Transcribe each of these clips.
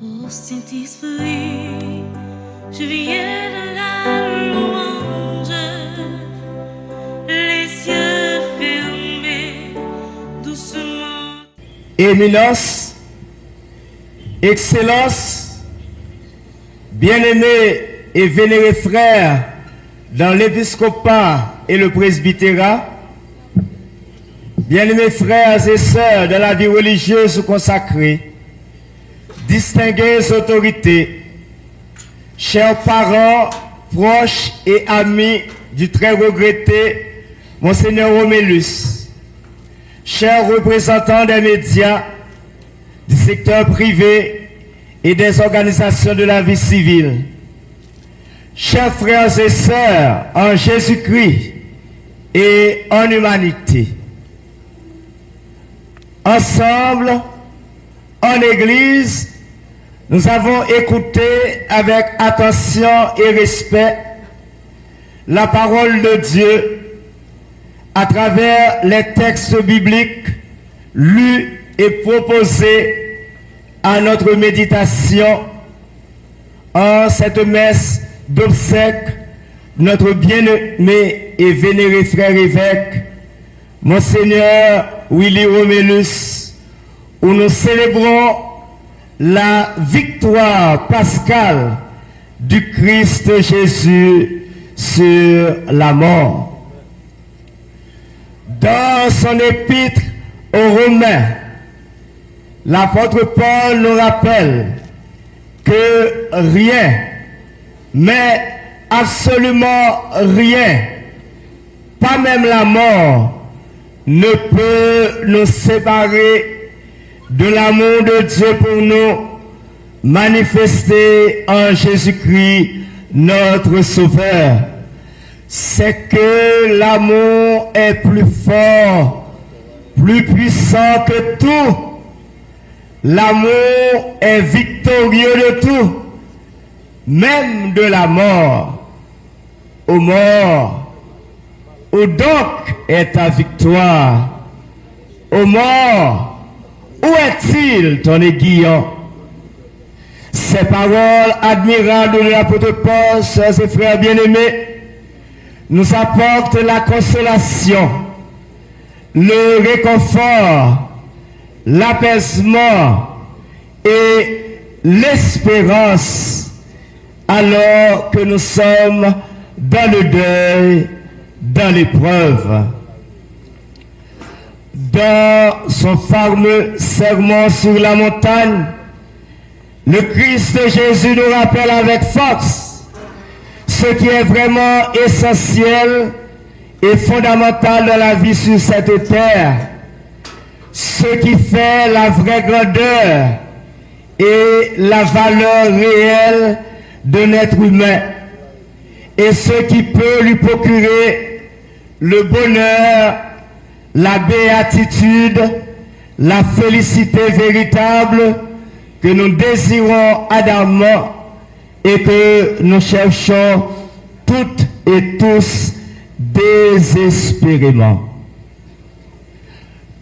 Ô Saint-Esprit, je viens de la louange, les yeux fermés, doucement. Éminence, Excellence, bien-aimés et vénérés frères dans l'épiscopat et le presbytérat, bien-aimés frères et sœurs de la vie religieuse consacrée, distinguées autorités, chers parents, proches et amis du très regretté Monseigneur Romélus, chers représentants des médias, du secteur privé et des organisations de la vie civile, chers frères et sœurs en Jésus-Christ et en humanité, ensemble, en Église, nous avons écouté avec attention et respect la parole de Dieu à travers les textes bibliques lus et proposés à notre méditation en cette messe d'obsèques, notre bien-aimé et vénéré frère évêque, Monseigneur Willy Romélus, où nous célébrons la victoire pascale du Christ Jésus sur la mort. Dans son épître aux Romains, l'apôtre Paul nous rappelle que rien, mais absolument rien, pas même la mort, ne peut nous séparer de l'amour de Dieu pour nous, manifesté en Jésus-Christ, notre Sauveur. C'est que l'amour est plus fort, plus puissant que tout. L'amour est victorieux de tout, même de la mort. Ô mort, où donc est ta victoire? Ô mort, où est-il ton aiguillon? Ces paroles admirables de l'apôtre Paul, sœurs et frères bien-aimés, nous apportent la consolation, le réconfort, l'apaisement et l'espérance alors que nous sommes dans le deuil, dans l'épreuve. Dans son fameux sermon sur la montagne, le Christ Jésus nous rappelle avec force ce qui est vraiment essentiel et fondamental dans la vie sur cette terre, ce qui fait la vraie grandeur et la valeur réelle d'un être humain, et ce qui peut lui procurer le bonheur, la béatitude, la félicité véritable que nous désirons ardemment et que nous cherchons toutes et tous désespérément.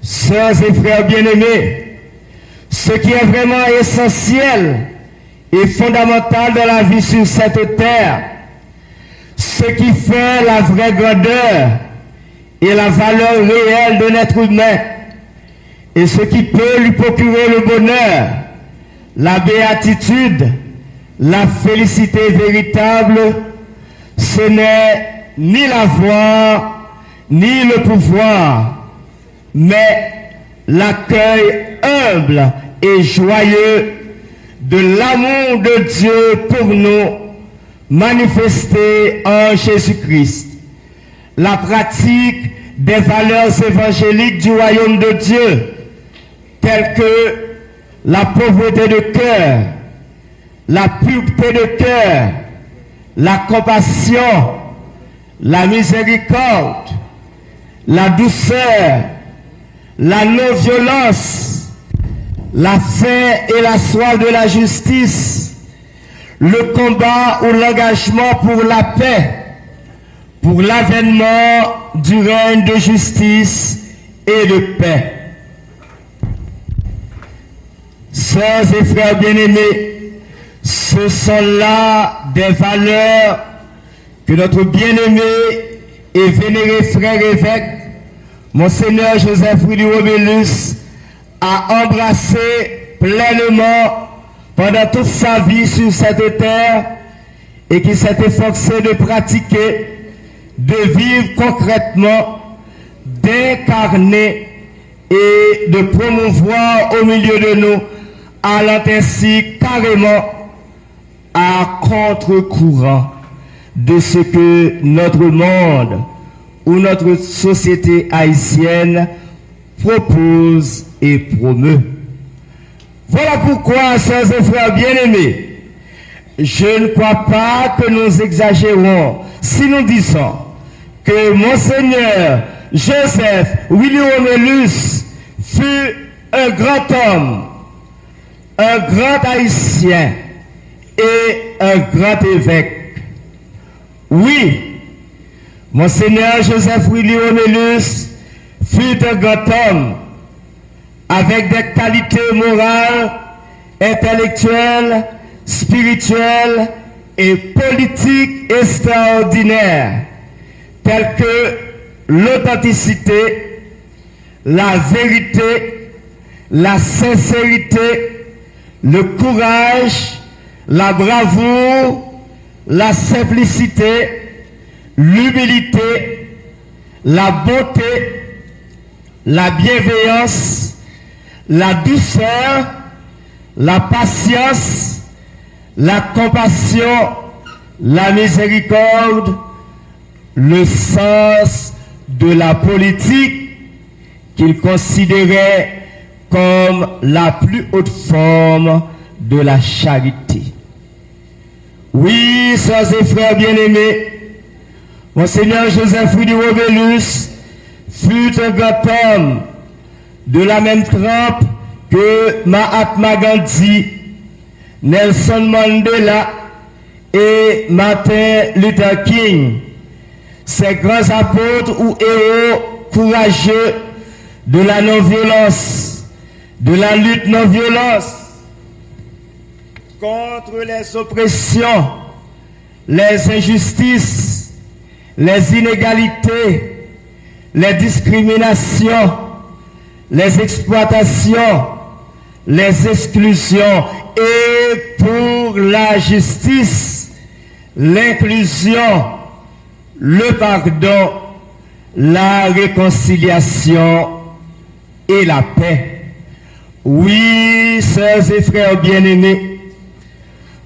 Sœurs et frères bien-aimés, ce qui est vraiment essentiel et fondamental dans la vie sur cette terre, ce qui fait la vraie grandeur et la valeur réelle de l'être humain, et ce qui peut lui procurer le bonheur, la béatitude, la félicité véritable, ce n'est ni la voix, ni le pouvoir, mais l'accueil humble et joyeux de l'amour de Dieu pour nous, manifesté en Jésus-Christ. La pratique des valeurs évangéliques du royaume de Dieu, telles que la pauvreté de cœur, la pureté de cœur, la compassion, la miséricorde, la douceur, la non-violence, la faim et la soif de la justice, le combat ou l'engagement pour la paix, pour l'avènement du règne de justice et de paix. Sœurs et frères bien-aimés, ce sont là des valeurs que notre bien-aimé et vénéré frère évêque, Monseigneur Joseph Willy Romélus, a embrassé pleinement pendant toute sa vie sur cette terre et qui s'est efforcé de pratiquer, de vivre concrètement, d'incarner et de promouvoir au milieu de nous, allant ainsi carrément à contre-courant de ce que notre monde ou notre société haïtienne propose et promeut. Voilà pourquoi, sœurs et frères bien-aimés, je ne crois pas que nous exagérons si nous disons que Monseigneur Joseph Willy Romélus fut un grand homme, un grand haïtien et un grand évêque. Oui, Monseigneur Joseph Willy Romélus fut un grand homme avec des qualités morales, intellectuelles, spirituelles et politiques extraordinaires, telles que l'authenticité, la vérité, la sincérité, le courage, la bravoure, la simplicité, l'humilité, la bonté, la bienveillance, la douceur, la patience, la compassion, la miséricorde, le sens de la politique qu'il considérait comme la plus haute forme de la charité. Oui, sœurs et frères bien-aimés, Monseigneur Joseph Willy Romélus fut un grand homme de la même trempe que Mahatma Gandhi, Nelson Mandela et Martin Luther King, ces grands apôtres ou héros courageux de la non-violence, de la lutte non-violence contre les oppressions, les injustices, les inégalités, les discriminations, les exploitations, les exclusions et pour la justice, l'inclusion, le pardon, la réconciliation et la paix. Oui, sœurs et frères bien-aimés,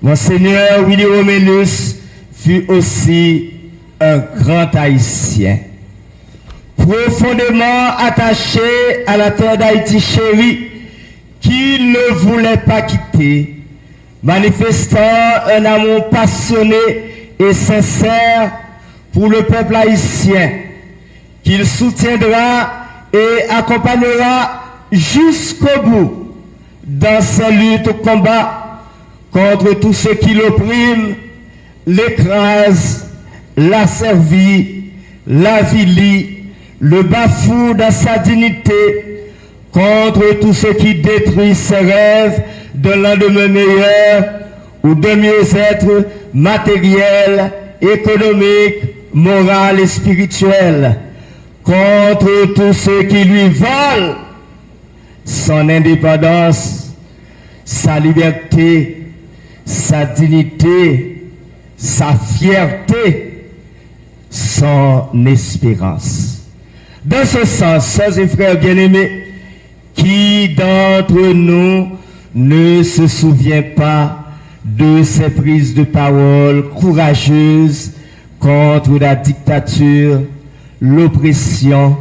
Monseigneur Willy Romélus fut aussi un grand haïtien, profondément attaché à la terre d'Haïti chérie, qu'il ne voulait pas quitter, manifestant un amour passionné et sincère pour le peuple haïtien, qu'il soutiendra et accompagnera jusqu'au bout dans ses luttes au combat contre tout ce qui l'opprime, l'écrase, l'asservit, l'avilit, le bafoue dans sa dignité, contre tout ce qui détruit ses rêves d'un lendemain meilleur ou de mieux-être matériel, économique, moral et spirituel, contre tous ceux qui lui volent son indépendance, sa liberté, sa dignité, sa fierté, son espérance. Dans ce sens, sœurs et frères bien-aimés, qui d'entre nous ne se souvient pas de ces prises de parole courageuses contre la dictature, l'oppression,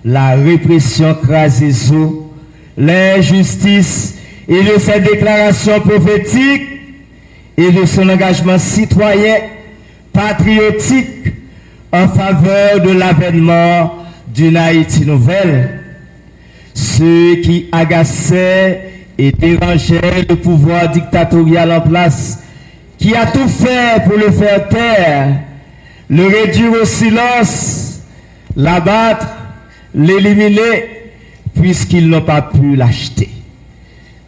la répression crasée-eau, l'injustice et de ses déclarations prophétiques et de son engagement citoyen, patriotique en faveur de l'avènement d'une Haïti nouvelle. Ceux qui agaçaient et dérangeaient le pouvoir dictatorial en place, qui a tout fait pour le faire taire, le réduire au silence, l'abattre, l'éliminer, puisqu'ils n'ont pas pu l'acheter.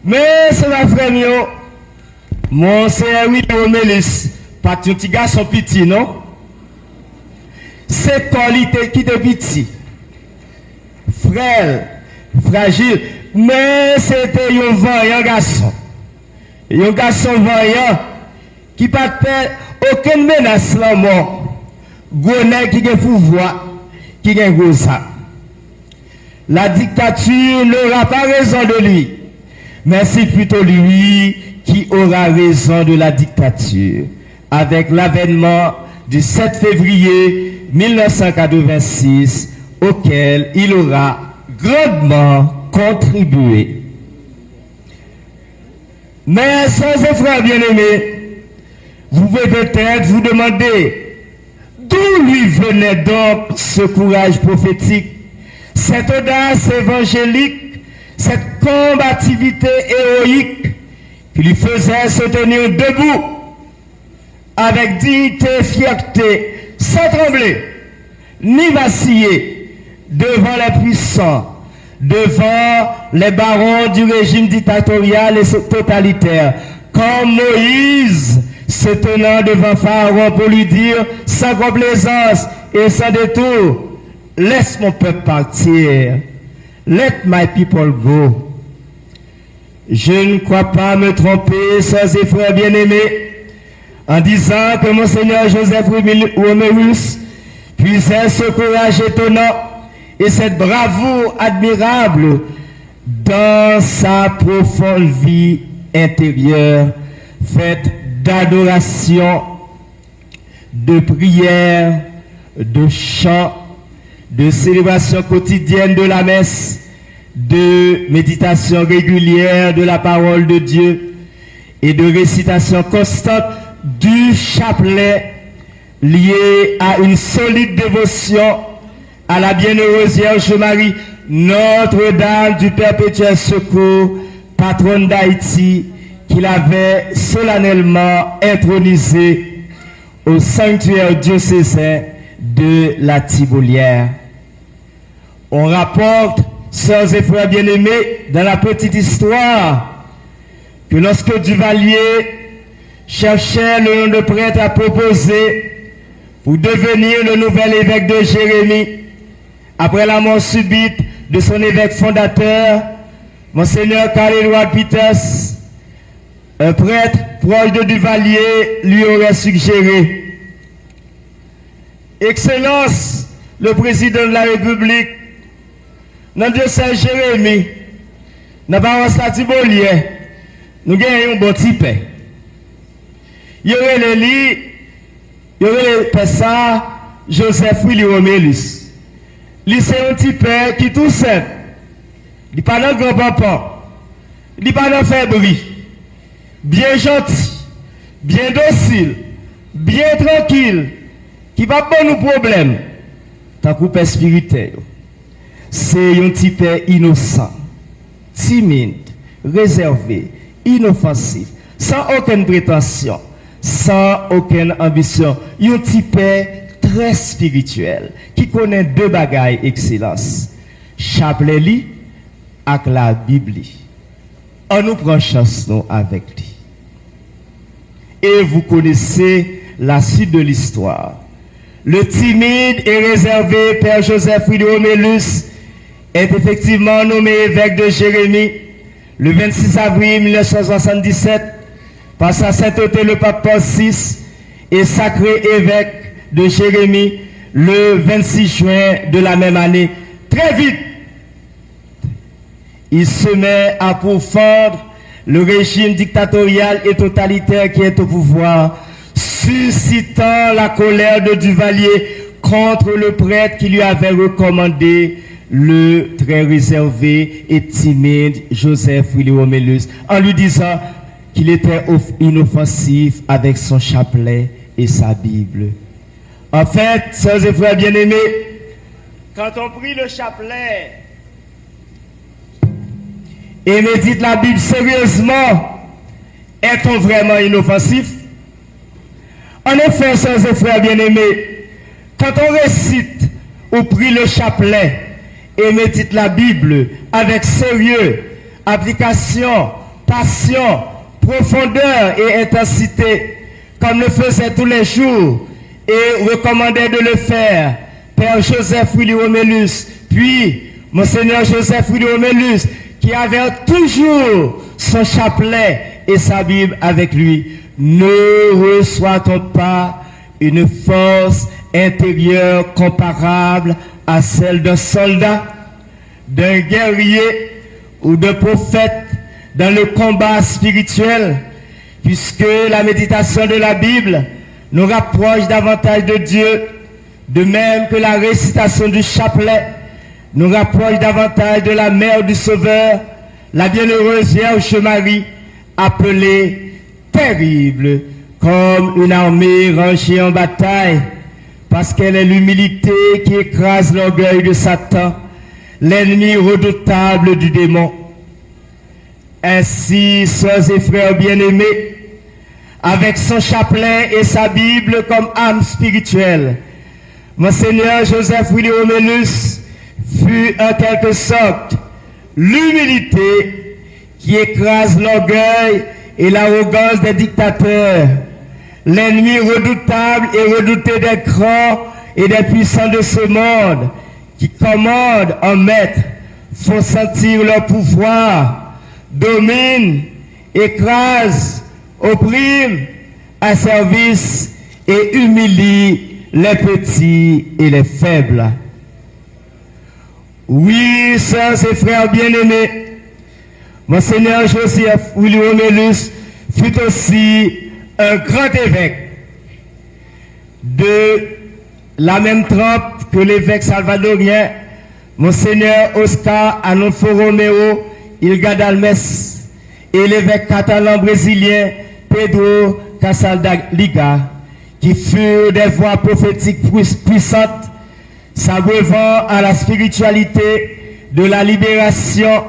Mais c'est ma frère, mon frère, oui, Romélis, pas un petit garçon petit, non? C'est qualité qui est petit. Frère, fragile, mais c'était un vaillant garçon. Un garçon vaillant qui n'a pas aucune menace la mort. Gonnet qui a pouvoir, qui a gros ça. La dictature n'aura pas raison de lui, mais c'est plutôt lui qui aura raison de la dictature. Avec l'avènement du 7 février 1986, auquel il aura grandement contribué. Mais sans frères bien-aimés, vous pouvez peut-être vous demander d'où lui venait donc ce courage prophétique, cette audace évangélique, cette combativité héroïque qui lui faisait se tenir debout avec dignité et fierté, sans trembler, ni vaciller devant les puissants, devant les barons du régime dictatorial et totalitaire, comme Moïse se tenant devant Pharaon pour lui dire sans complaisance et sans détour, laisse mon peuple partir, let my people go. Je ne crois pas me tromper, sœurs et frères bien-aimés, en disant que Monseigneur Joseph Romélus puisait ce courage étonnant et cette bravoure admirable dans sa profonde vie intérieure, faite d'adoration, de prière, de chant, de célébration quotidienne de la messe, de méditation régulière de la parole de Dieu et de récitation constante du chapelet lié à une solide dévotion à la bienheureuse Vierge Marie, Notre-Dame du Perpétuel Secours, patronne d'Haïti, qu'il avait solennellement intronisée au sanctuaire diocésain de la Thibaulière. On rapporte, sœurs et frères bien-aimés, dans la petite histoire, que lorsque Duvalier cherchait le nom de prêtre à proposer pour devenir le nouvel évêque de Jérémie, après la mort subite de son évêque fondateur, Monseigneur Karl Edward Peters, un prêtre proche de Duvalier lui aurait suggéré: Excellence, le président de la République, dans le diocèse Jérémie, dans la paroisse Thibaulière, nous gagnons un bon type. Il y aurait les lits, il y aurait le père Joseph Willy Romélus. Lui, c'est un petit père qui tout simple. Il n'est pas dans grand-papa. Il n'est pas dans fébrile. Bien gentil, bien docile, bien tranquille, qui va pas nous problème. Tant que père spirituel. C'est un petit père innocent, timide, réservé, inoffensif, sans aucune prétention, sans aucune ambition. Un petit père très spirituel, qui connaît deux bagailles excellence. Chapelet li avec la Bible. On nous prend chance nous avec lui. Et vous connaissez la suite de l'histoire. Le timide et réservé Père Joseph Willy Romélus est effectivement nommé évêque de Jérémie le 26 avril 1977 par sa sainteté le pape Paul VI et sacré évêque de Jérémie le 26 juin de la même année. Très vite, il se met à pourfendre le régime dictatorial et totalitaire qui est au pouvoir, suscitant la colère de Duvalier contre le prêtre qui lui avait recommandé le très réservé et timide Joseph Willy Romélus, en lui disant qu'il était inoffensif avec son chapelet et sa Bible. En fait, sœurs et frères bien-aimés, quand on prie le chapelet et médite la Bible sérieusement, est-on vraiment inoffensif? En effet, sœurs et frères bien-aimés, quand on récite ou prie le chapelet et médite la Bible avec sérieux, application, passion, profondeur et intensité, comme le faisait tous les jours et recommandait de le faire Père Joseph Willy Romélus, puis Monseigneur Joseph Willy Romélus, qui avait toujours son chapelet et sa Bible avec lui. Ne reçoit-on pas une force intérieure comparable à celle d'un soldat, d'un guerrier ou d'un prophète dans le combat spirituel, puisque la méditation de la Bible nous rapproche davantage de Dieu, de même que la récitation du chapelet nous rapproche davantage de la mère du Sauveur, la bienheureuse Vierge Marie, appelée terrible comme une armée rangée en bataille, parce qu'elle est l'humilité qui écrase l'orgueil de Satan, l'ennemi redoutable du démon. Ainsi, sœurs et frères bien-aimés, avec son chapelet et sa Bible comme âme spirituelle, Monseigneur Joseph Willy Romélus fut en quelque sorte l'humilité qui écrase l'orgueil et l'arrogance des dictateurs, l'ennemi redoutable et redouté des grands et des puissants de ce monde qui commandent en maître, font sentir leur pouvoir, dominent, écrasent, oppriment, asservissent et humilient les petits et les faibles. Oui, sœurs et frères bien-aimés, Monseigneur Joseph Willy Romélus fut aussi un grand évêque de la même trempe que l'évêque salvadorien Monseigneur Oscar Anonfo Romero Ilgadalmes et l'évêque catalan brésilien Pedro Casaldaliga, qui furent des voix prophétiques puissantes, s'abreuvant à la spiritualité de la libération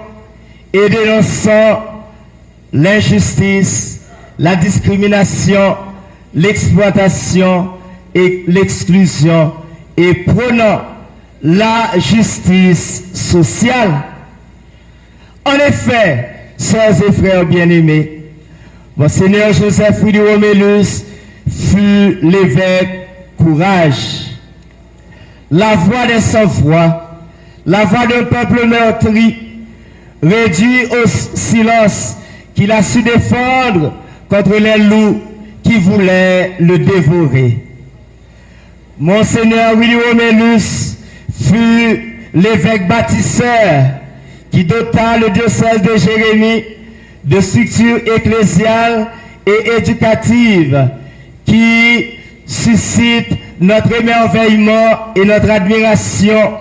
et dénonçant l'injustice, la discrimination, l'exploitation et l'exclusion, et prônant la justice sociale. En effet, sœurs et frères bien-aimés, Monseigneur Joseph Willy Romélus fut l'évêque courage, la voix des sans-voix, la voix d'un peuple meurtri, réduit au silence, qu'il a su défendre contre les loups qui voulaient le dévorer. Monseigneur Willy Romélus fut l'évêque bâtisseur qui dota le diocèse de Jérémie de structures ecclésiales et éducatives qui suscitent notre émerveillement et notre admiration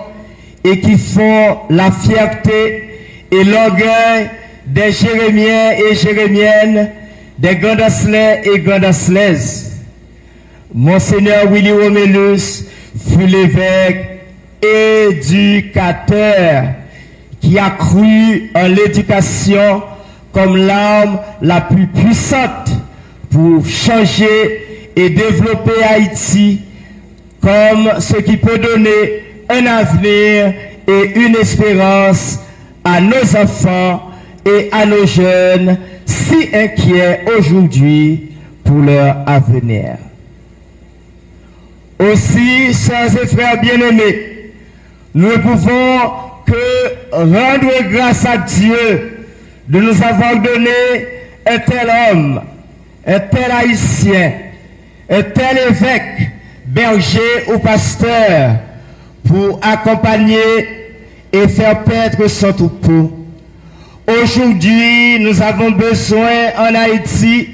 et qui font la fierté et l'orgueil des Jérémiens et Jérémiennes, des Grandacelais et Grandacelaises. Monseigneur Willy Romélus fut l'évêque éducateur qui a cru en l'éducation comme l'arme la plus puissante pour changer et développer Haïti comme ce qui peut donner un avenir et une espérance à nos enfants et à nos jeunes si inquiets aujourd'hui pour leur avenir. Aussi, sœurs et frères bien-aimés, nous ne pouvons que rendre grâce à Dieu de nous avoir donné un tel homme, un tel haïtien, un tel évêque, berger ou pasteur, pour accompagner et faire paître son troupeau. Aujourd'hui, nous avons besoin en Haïti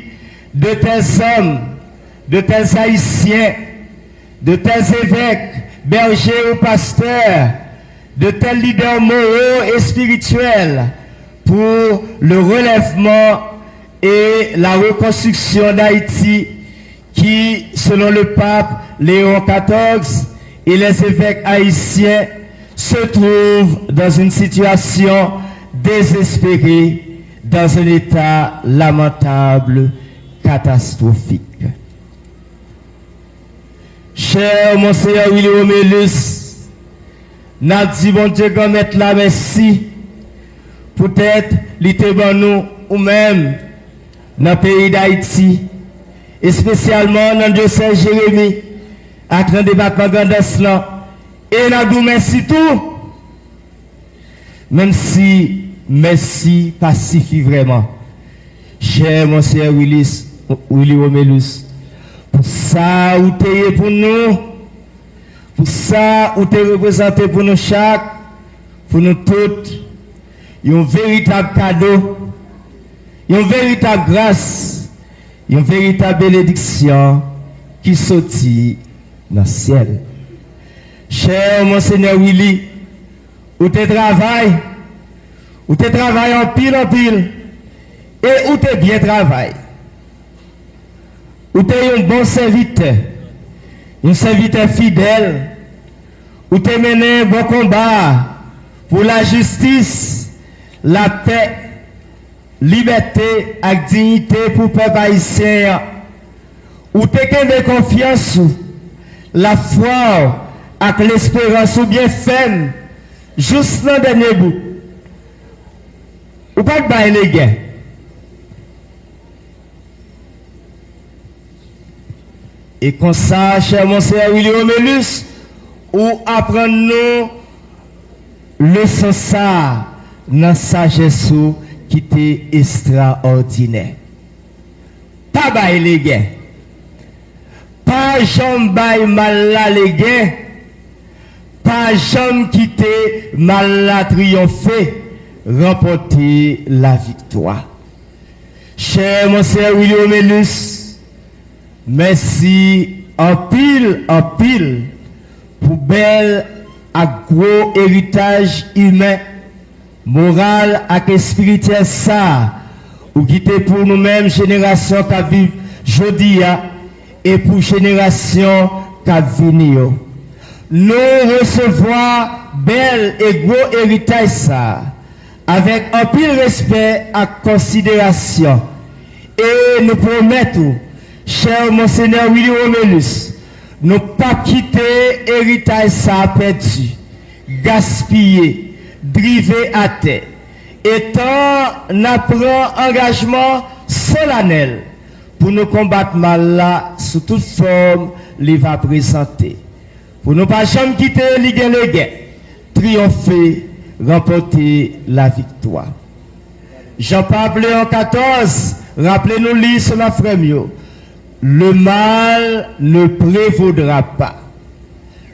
de tels hommes, de tels haïtiens, de tels évêques, bergers ou pasteurs, de tels leaders moraux et spirituels pour le relèvement et la reconstruction d'Haïti qui, selon le pape Léon XIV et les évêques haïtiens, se trouvent dans une situation désespérée, dans un état lamentable, catastrophique. Cher Monseigneur Willy Romélus, n'a dit bon Dieu qu'on mette la merci, peut-être l'été bon nous ou même dans le pays d'Haïti, et spécialement dans le diocèse Jérémie, avec le département Gandeslan, et dans le merci tout, même si merci pacifie vraiment. Cher monsieur Willy Romelus, pour ça où tu es pour nous, pour ça où tu es représenté pour nous chaque, pour nous toutes, un véritable cadeau, une véritable grâce, une véritable bénédiction qui sortit dans le ciel. Cher Monseigneur Willy, où tu travailles en pile, et où tu bien travailles, où tu es un bon serviteur, un serviteur fidèle, où tu mené un bon combat pour la justice, la paix, liberté et dignité pour le peuple haïtien, où tu as confiance, la foi et l'espérance ou bien ferme, juste dans le dernier bout. Ou pas de bail les gars. Et comme ça, cher Monseigneur Willy Romelus, ou apprendre-nous le sens ça dans la sagesse qui était extraordinaire. Pas bail les gars. Pas jamais bail mal là les gars. Pas jamais quitter mal là triompher, remporter la victoire. Cher Monseigneur Willy Romelus, merci en pile pour bel et gros héritage humain, moral et spirituel ça, ou qui était pour nous-mêmes génération qui vivent aujourd'hui et pour génération qui venir. Nous recevons bel et gros héritage ça, avec un pile respect et considération, et nous promettons, cher Monseigneur Willy Romelus, ne pas quitter héritage ça perdu, gaspillé, drivé à terre. Étant n'apprend engagement solennel pour nous combattre mal là sous toute forme les va présenter. Pour ne pas jamais quitter les guerres, triompher, remporter la victoire. Jean-Paul Léon XIV, rappelez-nous lire sur la frère. Le mal ne prévaudra pas.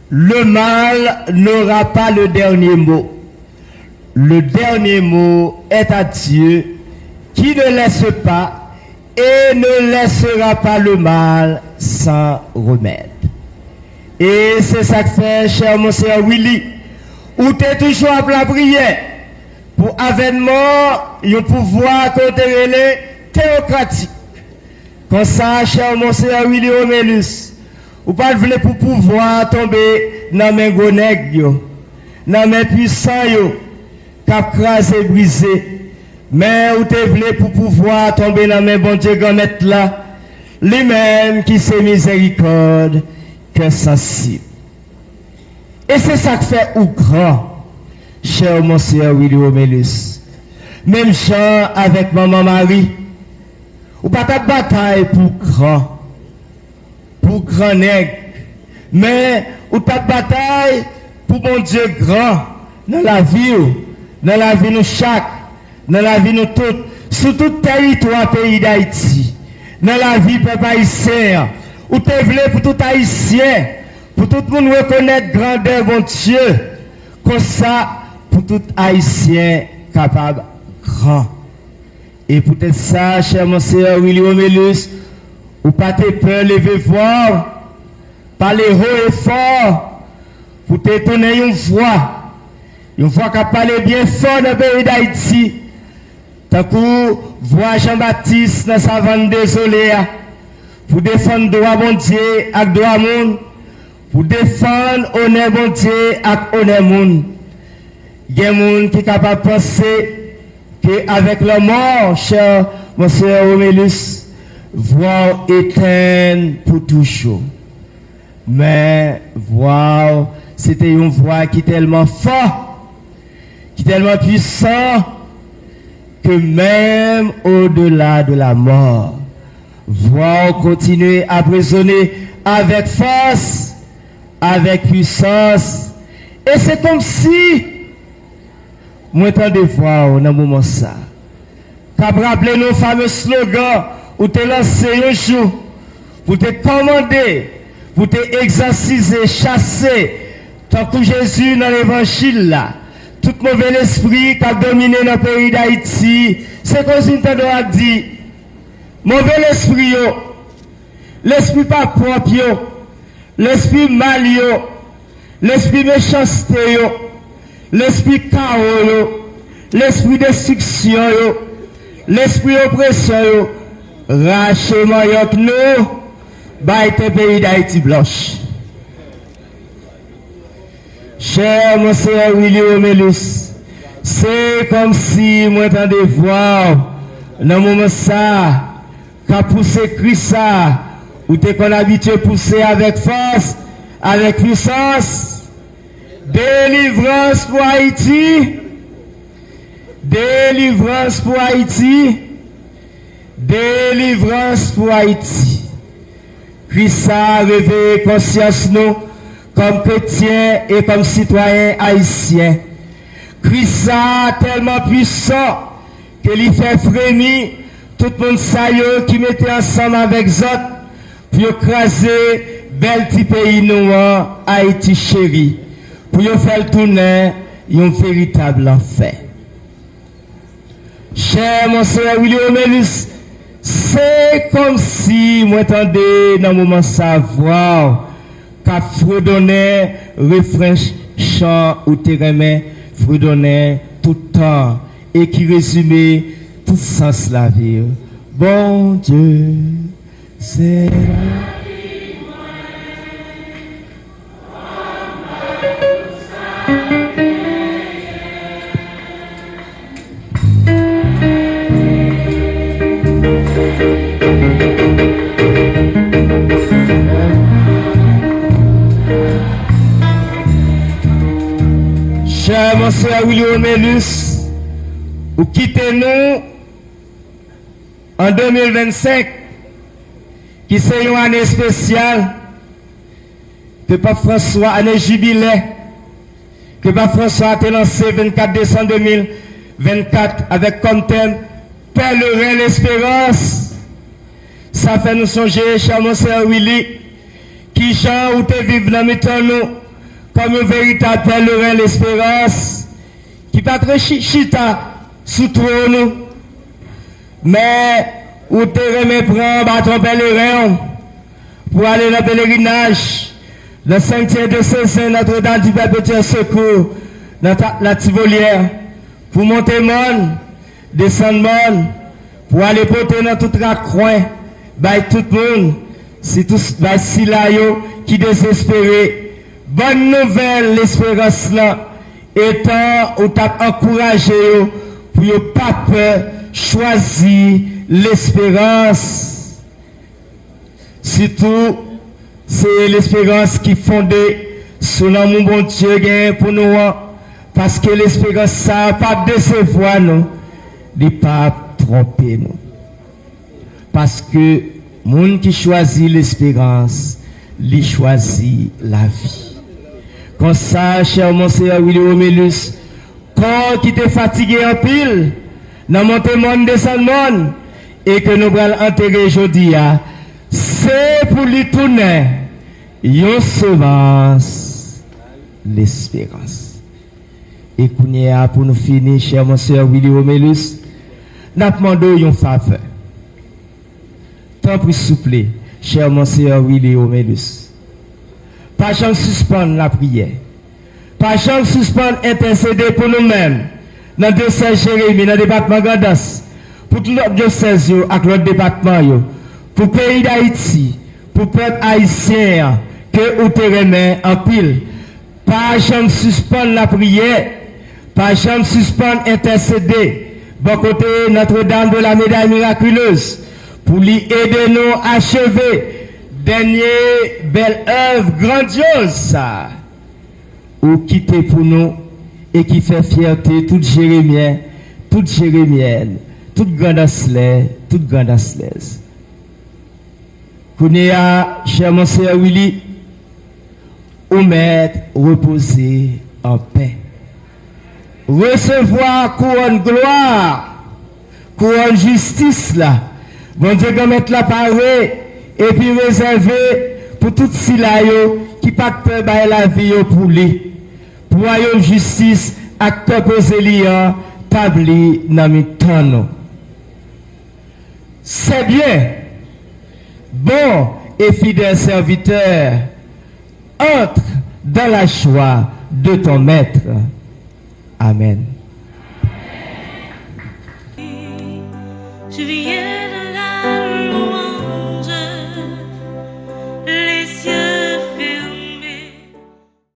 Le mal n'aura pas le dernier mot. Le dernier mot est à Dieu qui ne laisse pas et ne laissera pas le mal sans remède. Et c'est ça que fait, cher Monseigneur Willy, où tu es toujours à la prière pour avènement un pouvoir théocratique. Comme ça, cher Monseigneur Willy Romelus, ou pas de vouloir pour pouvoir tomber dans mes gonègues, dans mes puissants, cap crasé, brisé, mais ou te voulez pour pouvoir tomber dans mes bon Dieu gamètes là, lui-même qui c'est miséricorde, que sensible. Et c'est ça que fait ou grand, cher Monseigneur Willy Romelus. Même chant avec maman Marie, ou pas ta bataille pour grand nègre, mais ou ta bataille pour mon Dieu grand, dans la vie nous chaque, dans la vie nous toutes, sur tout territoire pays d'Haïti, dans la vie peuple haïtien, ou te voulez pour tout haïtien, pour tout le monde reconnaître grandeur bon Dieu, comme ça, pour tout haïtien capable grand. Et peut-être ça, cher Monseigneur Willy Romelus, ou pas te peur, lever voir, parler haut et fort, pour te donner une voix qui parle bien fort dans le pays d'Haïti. Tant que voix Jean-Baptiste dans sa vente désolée, pour défendre droit bon Dieu avec droit monde, pour défendre honneur bon Dieu avec honneur monde. Il y a des gens qui sont capables de penser qu'avec la mort, cher Monseigneur Romelus, voix éteinte pour toujours. Mais voix, c'était une voix qui est tellement forte, qui est tellement puissante, que même au-delà de la mort, voix continuer à résonner avec force, avec puissance. Et c'est comme si, moi, tant de fois, dans un moment ça, qu'a rappelé nos fameux slogans, où te lancé un jour, pour te commander, pour te exorciser, chasser, tant que Jésus dans l'évangile là, tout mauvais esprit qui a dominé dans le pays d'Haïti, c'est comme si on a dit, mauvais esprit, l'esprit pas propre, l'esprit mal, l'esprit méchanceté, l'esprit chaos, l'esprit destruction, l'esprit oppression, rachez-moi nous, bah te pays d'Haïti blanche. Cher mon sœur William Melus, c'est comme si moi t'en de voir dans le moment ça, qu'a poussé Christ ça, ou t'es qu'on habitué à pousser avec force, avec puissance, délivrance pour Haïti, délivrance pour Haïti, délivrance pour Haïti. Christ a réveillé conscience nous, comme chrétiens et comme citoyens haïtiens. Christ a tellement puissant qu'il fait frémir tout le monde qui mettait ensemble avec eux pour écraser bel petit pays noir, Haïti chéri, pour faire tourner un véritable enfer. Cher mon frère William Melus, c'est comme si moi entendais dans le moment savoir qu'a fredonné refrain chant ou terrain fredonné tout le temps et qui résumait tout sens la vie. Bon Dieu, c'est cher mon frère William Melus, vous quittez nous en 2025, qui c'est une année spéciale, que Pape François, année jubilé, que Pape François a lancé 24 décembre 2024 avec comme thème Pèlerin l'espérance. Ça fait nous songer, cher mon frère Willy, qui Jean ou te vivre dans nous comme un véritable pèlerin l'espérance, qui pas très chita sous trône, mais où te remet prendre bâton pèlerin pour aller dans le pèlerinage, le sanctuaire de Saint-Saint Notre-Dame du Perpétuel Secours, dans la Tivolière, pour monter mon, descendre mon, pour aller porter dans tout coin, by tout le monde, c'est tout by si là qui désespéré. Bonne nouvelle, l'espérance là, étant ou t'as encouragé pour ne pas peur, choisir l'espérance. Surtout, c'est l'espérance qui est fondée sur l'amour bon Dieu pour nous, parce que l'espérance ça pas décevoir nous, ne pas tromper nous. Parce que monde qui choisit l'espérance, il choisit la vie. Comme ça, cher Monseigneur William Melus, corps qui t'est fatigué en pile, dans mon témoin de Salmon, et que nous allons enterrer aujourd'hui, c'est pour lui tourner, une semence, l'espérance. Et pour nous finir, cher Monseigneur William Melus, nous demandons une faveur. Tant pour souple, cher Monseigneur William Melus. Pas jamais suspendre la prière. Pas jamais suspendre intercéder pour nous-mêmes. Dans le diocèse Jérémie, dans le département Gandas, pour tout l'autre diocèse, avec l'autre département, pour le pays d'Haïti, pour le peuple haïtien, que vous te remet en pile. Pas jamais suspendre la prière. Pas jamais suspendre intercéder. Bon côté Notre-Dame de la Médaille miraculeuse, pour lui aider nous à achever dernière belle œuvre grandiose ça, ou quitter pour nous et qui fait fierté tout Jérémie, toute jérémienne, toute grande aslè, toute grande aslèze. Kounéa, cher Monsieur Willy, ou mettre reposer en paix. Recevoir couronne gloire, couronne justice là. Bon Dieu, va mettre la parée et puis réserver pour tout cela qui pas peur la vie pour lui. Pour royaume justice, acteur posé liant, tabli dans mes temps. C'est bien. Bon et fidèle serviteur, entre dans la joie de ton maître. Amen.